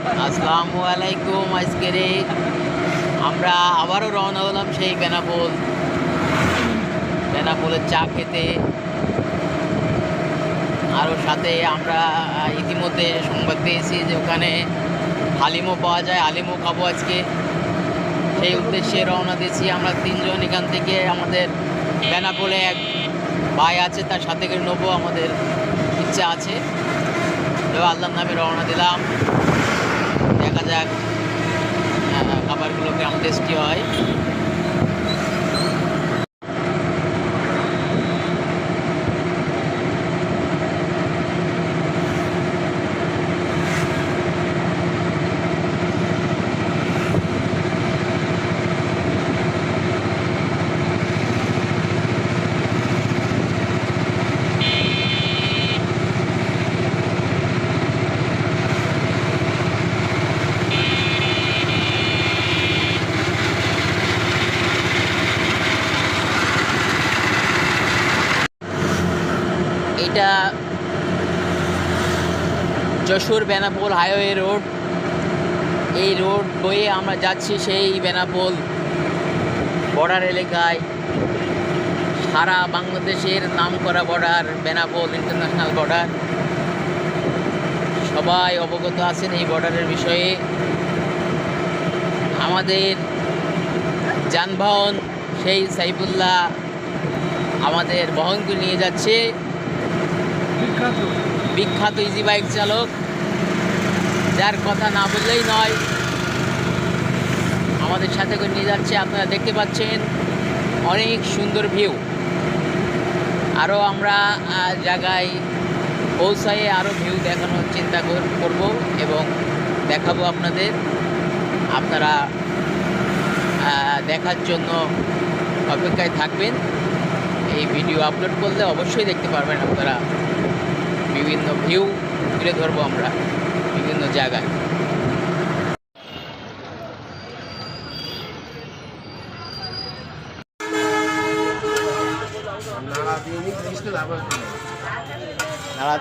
আসসালামু আলাইকুম। আজকের আমরা আবারও রওনা হলাম সেই বেনাপোলের চা খেতে। আরও সাথে আমরা ইতিমধ্যে সংবাদ পেয়েছি যে ওখানে হালিমও পাওয়া যায়, হালিমও খাবো আজকে। সেই উদ্দেশ্যে রওনা দিয়েছি আমরা তিনজন। এখান থেকে আমাদের বেনাপোলে এক ভাই আছে, তার সাথে করে নেবো, আমাদের ইচ্ছা আছে। তো আল্লাহর নামে রওনা দিলাম। দেখা যাক খাবারগুলো কেমন টেস্টি হয়। এটা যশোর বেনাপোল হাইওয়ে রোড। এই রোড বয়ে আমরা যাচ্ছি সেই বেনাপোল বর্ডার এলাকায়। সারা বাংলাদেশের নামকরা বর্ডার বেনাপোল ইন্টারন্যাশনাল বর্ডার। সবাই অবগত আছেন এই বর্ডারের বিষয়ে। আমাদের যানবাহন সেই সাইফুল্লাহ আমাদের বহন করে নিয়ে যাচ্ছে, বিখ্যাত ইজি বাইক চালক, যার কথা না বললেই নয়। আমাদের সাথে করে নিয়ে যাচ্ছে। আপনারা দেখতে পাচ্ছেন অনেক সুন্দর ভিউ। আরও আমরা জায়গায় পৌঁছায় আরও ভিউ দেখানোর চিন্তা করব এবং দেখাবো আপনাদের। আপনারা দেখার জন্য অপেক্ষায় থাকবেন। এই ভিডিও আপলোড করলে অবশ্যই দেখতে পারবেন আপনারা। বিভিন্ন ভিউ তুলে ধরবো আমরা বিভিন্ন জায়গায়। নাড়াতে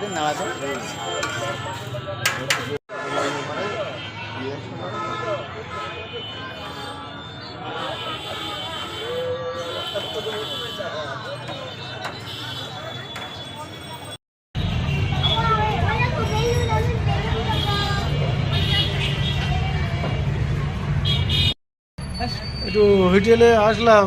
একটু হোটেলে আসলাম।